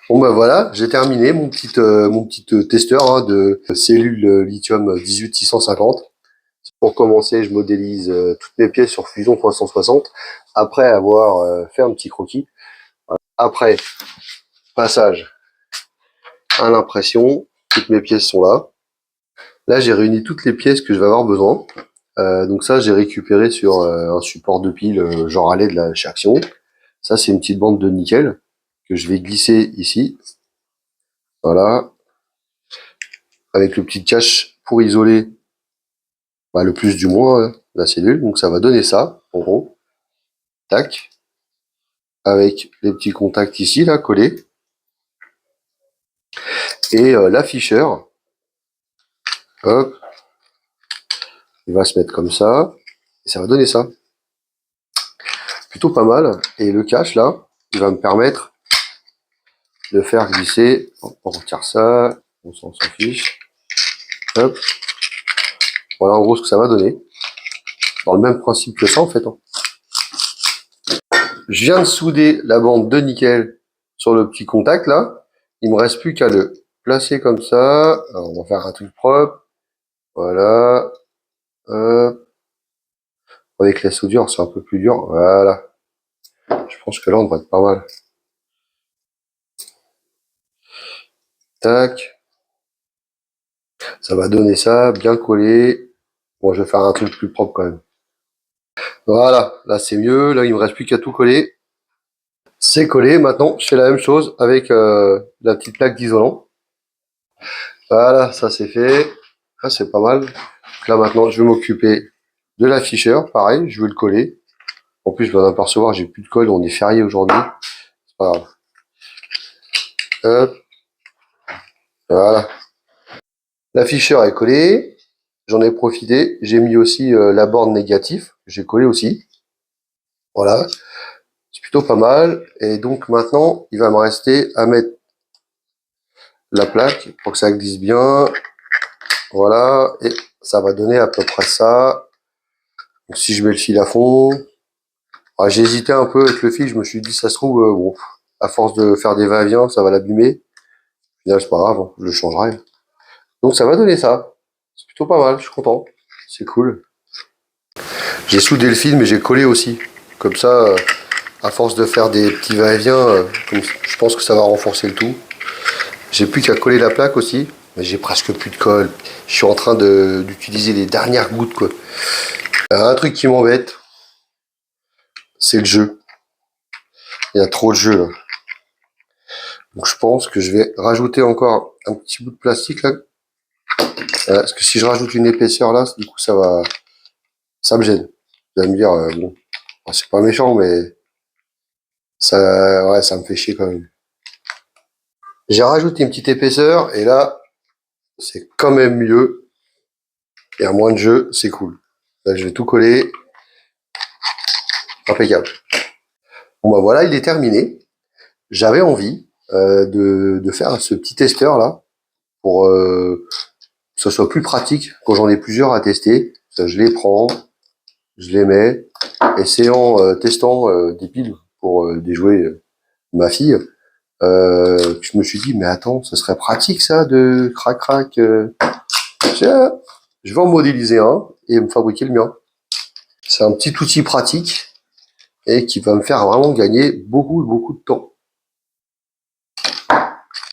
Bon bah voilà, j'ai terminé mon petit testeur hein, de cellules lithium 18650. Pour commencer, je modélise toutes mes pièces sur Fusion 360 après avoir fait un petit croquis. Après, passage à l'impression, toutes mes pièces sont là. Là, j'ai réuni toutes les pièces que je vais avoir besoin. Donc ça, j'ai récupéré sur un support de pile genre à l'aide de la chez Action. Ça, c'est une petite bande de nickel que je vais glisser ici. Voilà, avec le petit cache pour isoler le plus du moins la cellule. Donc ça va donner ça, en gros. Tac. Avec les petits contacts ici, là, collés. Et l'afficheur, hop, il va se mettre comme ça. Et ça va donner ça. Plutôt pas mal. Et le cache, là, il va me permettre de faire glisser. On retire ça. On s'en fiche. Hop. Voilà en gros ce que ça va donner. Dans le même principe que ça, en fait. Hein. Je viens de souder la bande de nickel sur le petit contact, là. Il me reste plus qu'à le placer comme ça. Alors, on va faire un truc propre. Voilà. Hop. Avec la soudure, c'est un peu plus dur. Voilà. Je pense que là, on devrait être pas mal. Tac. Ça va donner ça, bien collé. Bon, je vais faire un truc plus propre quand même. Voilà. Là, c'est mieux. Là, il me reste plus qu'à tout coller. C'est collé. Maintenant, je fais la même chose avec la petite plaque d'isolant. Voilà, ça c'est fait. Ah, c'est pas mal. Là, maintenant, je vais m'occuper de l'afficheur. Pareil, je vais le coller. En plus, je viens d'apercevoir, j'ai plus de colle. On est férié aujourd'hui. C'est pas grave. Hop. Voilà. L'afficheur est collé. J'en ai profité. J'ai mis aussi la borne négative. J'ai collé aussi. Voilà. C'est plutôt pas mal. Et donc maintenant, il va me rester à mettre la plaque pour que ça glisse bien. Voilà. Et ça va donner à peu près ça. Donc si je mets le fil à fond. Ah, j'ai hésité un peu avec le fil. Je me suis dit, ça se trouve, bon, à force de faire des va-et-vient, ça va l'abîmer. Là, c'est pas grave, hein, je le changerai. Donc ça va donner ça. C'est plutôt pas mal, je suis content. C'est cool. J'ai soudé le fil, mais j'ai collé aussi. Comme ça, à force de faire des petits va-et-vient, je pense que ça va renforcer le tout. J'ai plus qu'à coller la plaque aussi. Mais j'ai presque plus de colle. Je suis en train d'utiliser les dernières gouttes, quoi. Un truc qui m'embête, c'est le jeu. Il y a trop de jeu, là. Donc je pense que je vais rajouter encore un petit bout de plastique, là. Parce que si je rajoute une épaisseur, là, du coup, ça me gêne. Vous allez me dire, bon, c'est pas méchant, mais ça me fait chier quand même. J'ai rajouté une petite épaisseur, et là, c'est quand même mieux. Il y a moins de jeu, c'est cool. Là, je vais tout coller. Impeccable. Bon, bah voilà, il est terminé. J'avais envie de faire ce petit testeur là pour que ce soit plus pratique quand j'en ai plusieurs à tester. Ça, je les prends, je les mets, essayant, testant des piles pour des jouets ma fille. Je me suis dit, mais attends, ce serait pratique ça de crac-crac. Tiens, je vais en modéliser un et me fabriquer le mien. C'est un petit outil pratique et qui va me faire vraiment gagner beaucoup, beaucoup de temps.